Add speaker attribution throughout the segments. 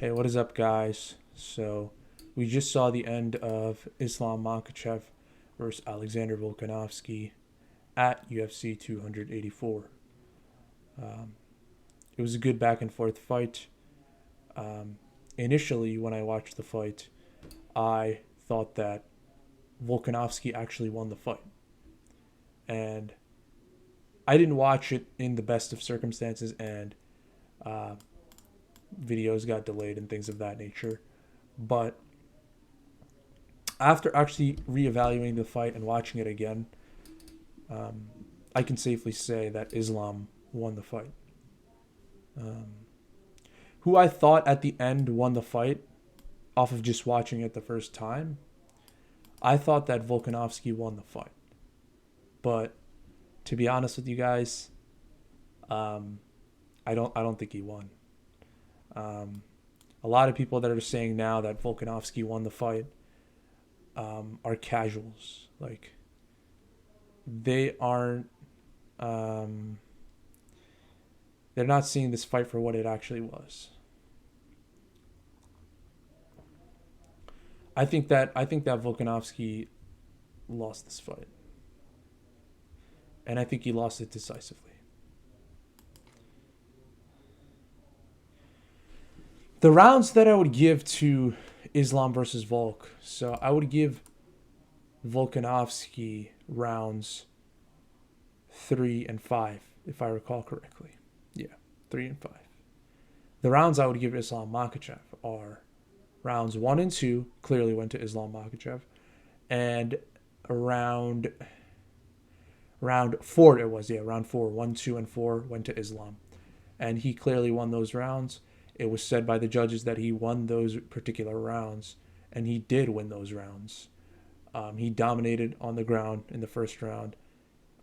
Speaker 1: Hey, what is up, guys? So, we just saw the end of Islam Makachev versus Alexander Volkanovski at UFC 284. Um, it was a good back and forth fight. Um, Initially, when I watched the fight, I thought that Volkanovski actually won the fight. And I didn't watch it in the best of circumstances, and uh, videos got delayed and things of that nature. But after actually reevaluating the fight and watching it again, um, I can safely say that Islam won the fight. Um, who I thought at the end won the fight off of just watching it the first time, I thought that Volkanovski won the fight. But to be honest with you guys, um, I don't think he won. Um, a lot of people that are saying now that Volkanovski won the fight are casuals. Like they aren't. Um, they're not seeing this fight for what it actually was. I think that Volkanovski lost this fight, and I think he lost it decisively. The rounds that I would give to Islam versus Volk, so I would give Volkanovski rounds 3 and 5, if I recall correctly. Yeah, 3 and 5. The rounds I would give Islam Makachev are rounds 1 and 2 clearly went to Islam Makachev, and around round four it was, yeah, round four, 1, 2, and 4 went to Islam, and he clearly won those rounds. It was said by the judges that he won those particular rounds, and he did win those rounds. He dominated on the ground in the first round,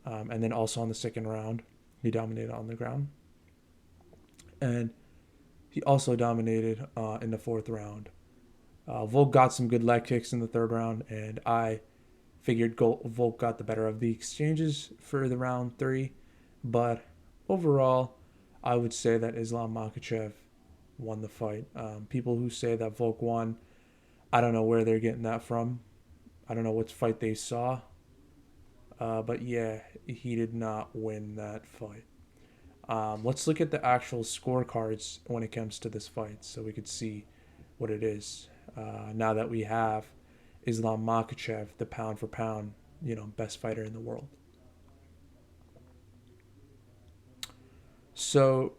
Speaker 1: and then also on the second round, he dominated on the ground, and he also dominated in the fourth round. Volk got some good leg kicks in the third round, and I figured Volk got the better of the exchanges for the round three. But overall, I would say that Islam Makachev won the fight. People who say that Volk won, I don't know where they're getting that from. I don't know what fight they saw. But yeah, he did not win that fight. Let's look at the actual scorecards when it comes to this fight so we could see what it is. Now that we have Islam Makachev, the pound for pound, best fighter in the world. So,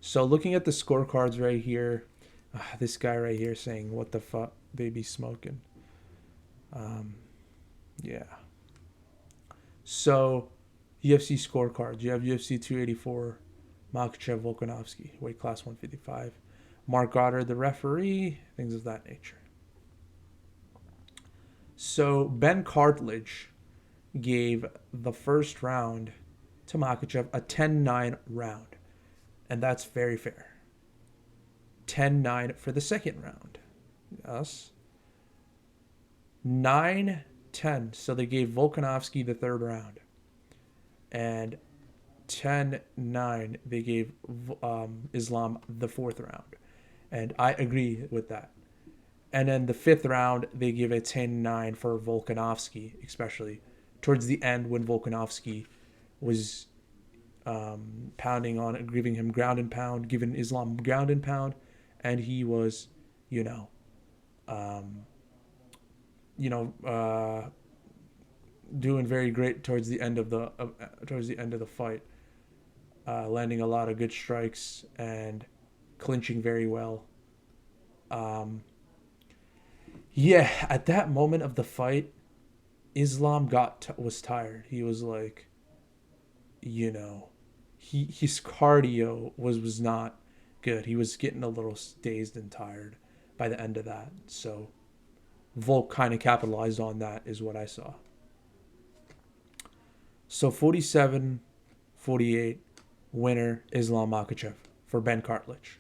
Speaker 1: so looking at the scorecards right here, this guy right here saying, "What the fuck, baby smoking?" Um, yeah. So, UFC scorecards. You have UFC 284, Makachev Volkanovski, weight class 155. Mark Goddard, the referee, things of that nature. So, Ben Cartledge gave the first round to Makachev a 10-9 round, and that's very fair. 10-9 for the second round. Yes. 9-10. So they gave Volkanovski the third round. And 10-9, they gave Islam the fourth round. And I agree with that. And then the fifth round, they give a 10-9 for Volkanovski, especially towards the end when Volkanovski was pounding on, giving him ground and pound, giving Islam ground and pound, and he was, you know, um, you know, doing very great towards the end of the fight, landing a lot of good strikes and clinching very well. Um, yeah, at that moment of the fight, Islam was tired. He was like, you know, his cardio was not good. He was getting a little dazed and tired by the end of that. So Volk kind of capitalized on that, is what I saw. So 47-48, winner Islam Makachev for Ben Cartledge.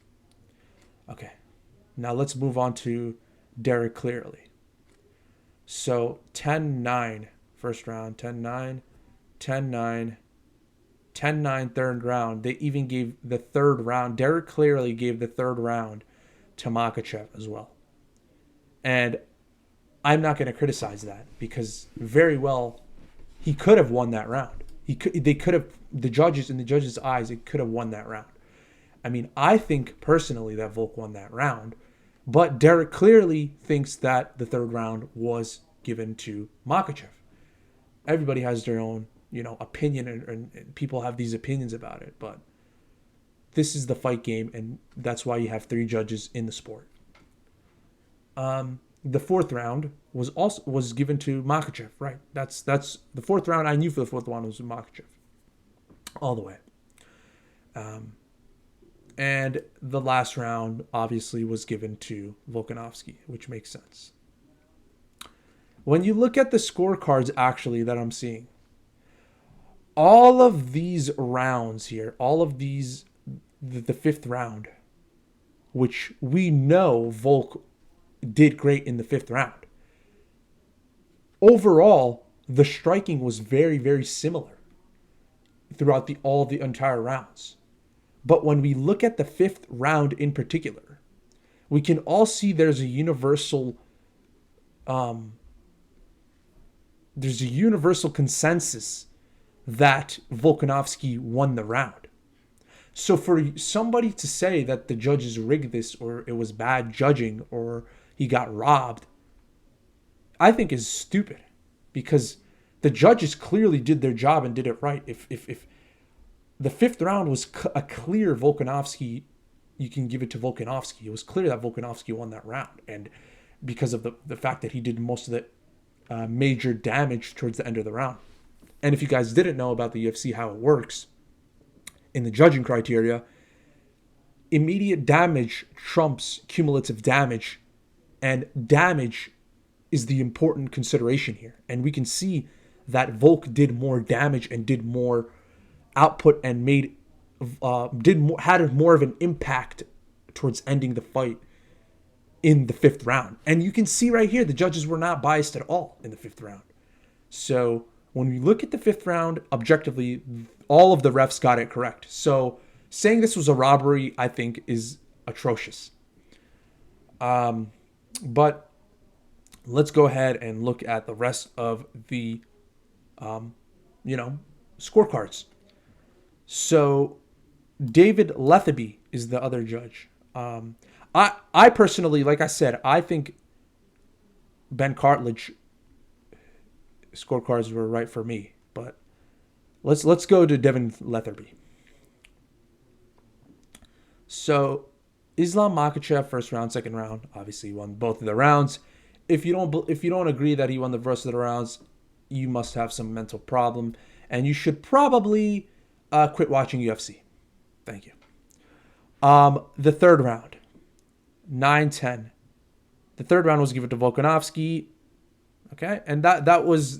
Speaker 1: Okay, now let's move on to Derek Clearly. So 10-9 first round, 10-9, 10-9, 10-9 third round. They even gave the third round. Derek clearly gave the third round to Makachev as well. And I'm not going to criticize that because very well he could have won that round. They could have, the judges, in the judges' eyes, it could have won that round. I mean, I think personally that Volk won that round, but Derek clearly thinks that the third round was given to Makachev. Everybody has their own, opinion, and people have these opinions about it, but this is the fight game, and that's why you have 3 judges in the sport. The fourth round was given to Makachev, right? That's the fourth round. I knew for the fourth round was Makachev, all the way. And the last round obviously was given to Volkanovski, which makes sense. When you look at the scorecards actually that I'm seeing, all of these rounds here, all of these, the fifth round, which we know Volk did great in the fifth round. Overall, the striking was very, very similar throughout all the entire rounds. But when we look at the fifth round in particular, we can all see there's a universal consensus that Volkanovski won the round. So for somebody to say that the judges rigged this, or it was bad judging, or he got robbed, I think is stupid, because the judges clearly did their job and did it right. If the fifth round was a clear Volkanovski, you can give it to Volkanovski. It was clear that Volkanovski won that round, and because of the fact that he did most of the major damage towards the end of the round. And if you guys didn't know about the UFC, how it works in the judging criteria, immediate damage trumps cumulative damage, and damage is the important consideration here. And we can see that Volk did more damage and did more output and had more of an impact towards ending the fight in the fifth round. And you can see right here, the judges were not biased at all in the fifth round. So when we look at the fifth round objectively, all of the refs got it correct. So saying this was a robbery, I think, is atrocious. But let's go ahead and look at the rest of the, scorecards. So David Lethaby is the other judge. I personally, like I said, I think Ben Cartledge scorecards were right for me. But let's go to Devin Lethaby. So Islam Makachev, first round, second round, obviously won both of the rounds. If you don't agree that he won the rest of the rounds, you must have some mental problem, and you should probably quit watching UFC. Thank you. The third round, 9-10. The third round was given to Volkanovski. Okay, and that was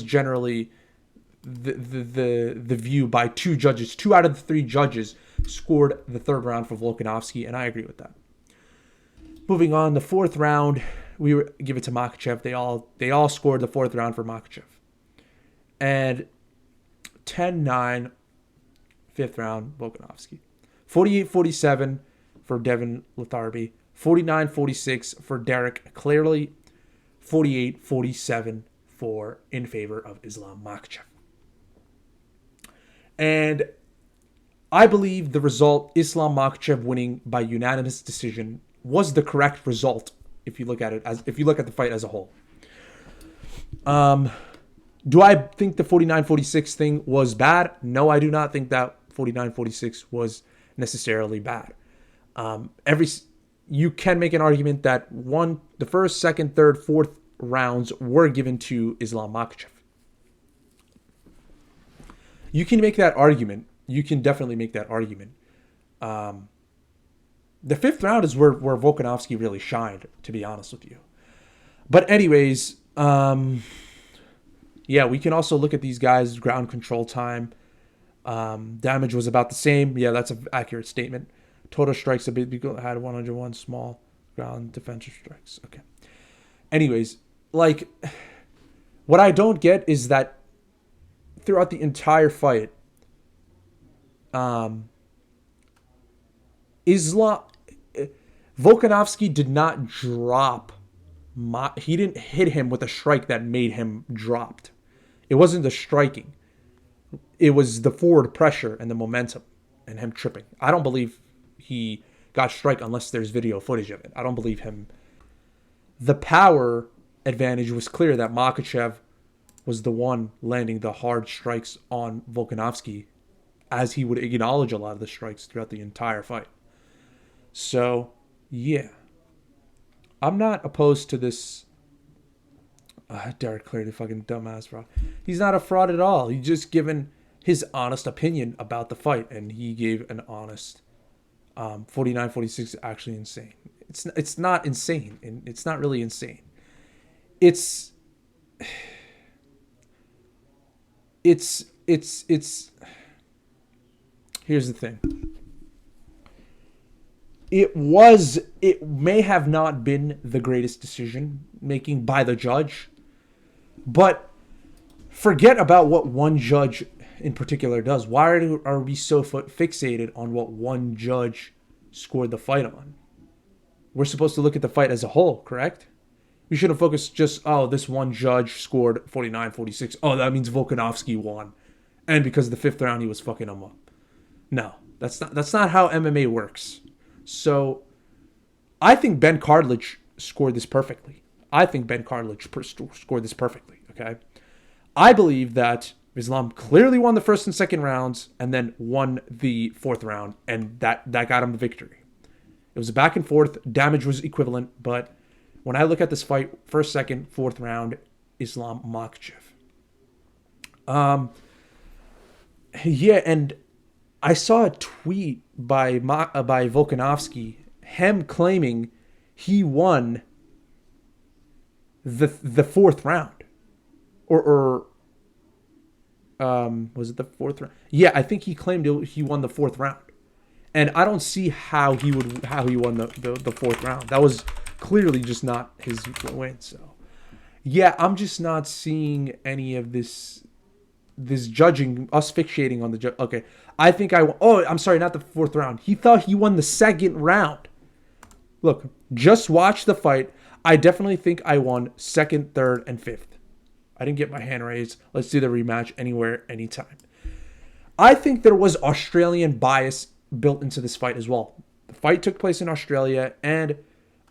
Speaker 1: generally the view by 2 judges. 2 out of the 3 judges scored the third round for Volkanovski, and I agree with that. Moving on, the fourth round, we give it to Makachev. They all scored the fourth round for Makachev. And 10-9, fifth round, Volkanovski. 48-47 for Devin Lethaby. 49-46 for Derek clearly. 48-47 in favor of Islam Makachev. And I believe the result, Islam Makachev winning by unanimous decision, was the correct result if you look at the fight as a whole. Do I think the 49-46 thing was bad? No, I do not think that 49-46 was necessarily bad. You can make an argument that the first, second, third, fourth rounds were given to Islam Makachev. You can make that argument. You can definitely make that argument. The fifth round is where Volkanovski really shined, to be honest with you. But anyways, we can also look at these guys' ground control time. Damage was about the same. Yeah, that's an accurate statement. Total strikes, had 101 small ground defensive strikes. Okay. Anyways, what I don't get is that throughout the entire fight, um, Islam Volkanovski did not drop. He didn't hit him with a strike that made him dropped. It wasn't the striking. It was the forward pressure and the momentum and him tripping. I don't believe he got strike unless there's video footage of it. I don't believe him. The power advantage was clear that Makachev was the one landing the hard strikes on Volkanovski, as he would acknowledge a lot of the strikes throughout the entire fight. So, yeah. I'm not opposed to this. Derek clearly fucking dumbass, bro. He's not a fraud at all. He's just given his honest opinion about the fight, and he gave an honest 49-46 is actually insane. It's not insane, and it's not really insane. It's here's the thing. It may have not been the greatest decision making by the judge, but forget about what one judge in particular does. Why are we so fixated on what one judge scored the fight on? We're supposed to look at the fight as a whole, correct? We shouldn't focus just, oh, this one judge scored 49-46. Oh, that means Volkanovski won. And because of the fifth round, he was fucking him up. No, that's not how MMA works. So, I think Ben Cartlidge scored this perfectly. Okay? I believe that Islam clearly won the first and second rounds and then won the fourth round, and that got him the victory. It was a back and forth. Damage was equivalent, but when I look at this fight, first, second, fourth round, Islam Makachev. Yeah, and I saw a tweet by Volkanovski, him claiming he won the fourth round, or was it the fourth round? Yeah, I think he claimed he won the fourth round, and I don't see how he won the fourth round. That was clearly just not his win. So, yeah, I'm just not seeing any of this judging, us fixating on the judge. Okay, I think I'm sorry, not the fourth round. He thought he won the second round. Look, just watch the fight. I definitely think I won second, third, and fifth. I didn't get my hand raised. Let's do the rematch anywhere, anytime. I think there was Australian bias built into this fight as well. The fight took place in Australia, and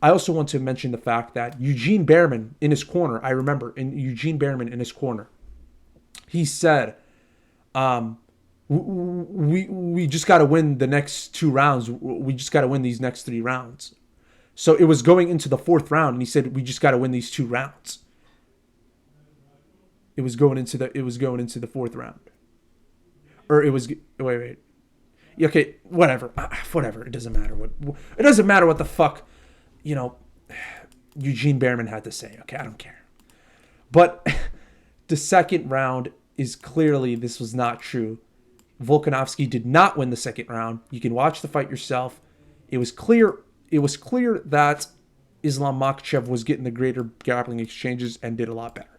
Speaker 1: I also want to mention the fact that Eugene Behrman in his corner, he said, we just got to win the next two rounds. We just got to win these next three rounds. So it was going into the fourth round, and he said, we just got to win these two rounds. It was going into the fourth round. Or it was, wait. Okay, whatever. It doesn't matter what the fuck, Eugene Behrman had to say. Okay, I don't care. But the second round is clearly, this was not true. Volkanovski did not win the second round. You can watch the fight yourself. It was clear that Islam Makachev was getting the greater grappling exchanges and did a lot better.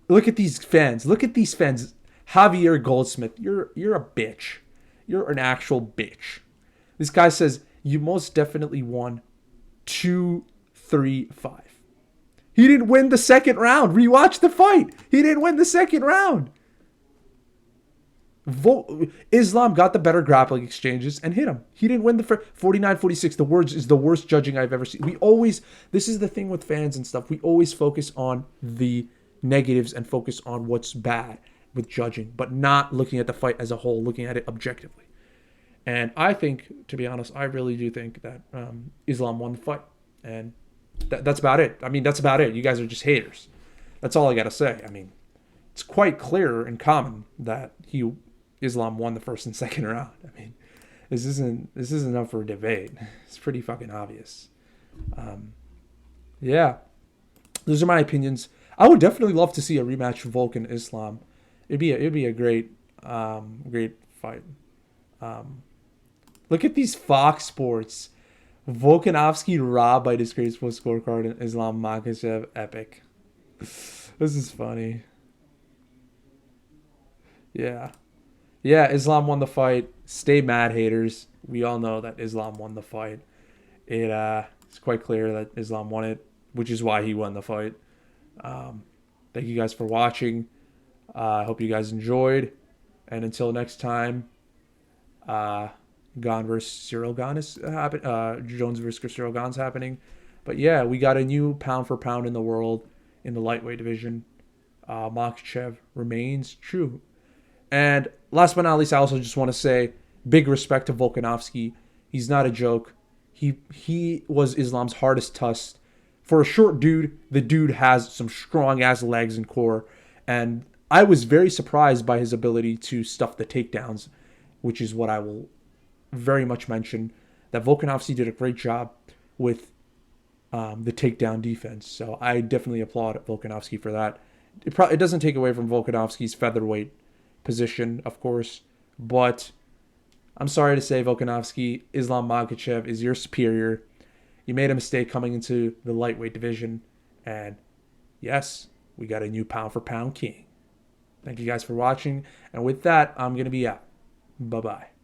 Speaker 1: Look at these fans. Javier Goldsmith, you're a bitch. You're an actual bitch. This guy says, you most definitely won 2-3-5. He didn't win the second round. Rewatch the fight. He didn't win the second round. Islam got the better grappling exchanges and hit him. He didn't win the 49-46. Is the worst judging I've ever seen. This is the thing with fans and stuff. We always focus on the negatives and focus on what's bad with judging, but not looking at the fight as a whole, looking at it objectively. And I think, to be honest, I really do think that Islam won the fight. And that's about it. That's about it. You guys are just haters. That's all I got to say. It's quite clear and common that Islam won the first and second round. This isn't up for a debate. It's pretty fucking obvious. Yeah. Those are my opinions. I would definitely love to see a rematch of Volk and Islam. It'd be a great fight. Look at these Fox Sports. Volkanovski robbed by disgraceful scorecard and Islam Makachev epic. This is funny. Yeah. Yeah, Islam won the fight. Stay mad, haters. We all know that Islam won the fight. It's quite clear that Islam won it, which is why he won the fight. Um, Thank you guys for watching. I hope you guys enjoyed. And until next time, uh, Gane versus Cyril Gane is happen. Jones versus Cyril Gane's happening. But yeah, we got a new pound for pound in the world in the lightweight division. Makachev remains true. And last but not least, I also just want to say big respect to Volkanovski. He's not a joke. He was Islam's hardest test. For a short dude, the dude has some strong ass legs and core. And I was very surprised by his ability to stuff the takedowns, which is what I will very much mention. That Volkanovski did a great job with the takedown defense. So I definitely applaud Volkanovski for that. It doesn't take away from Volkanovski's featherweight position, of course, but I'm sorry to say, Volkanovski, Islam Makachev is your superior. You made a mistake coming into the lightweight division, and yes, we got a new pound for pound king. Thank you guys for watching, and with that, I'm going to be out. Bye-bye.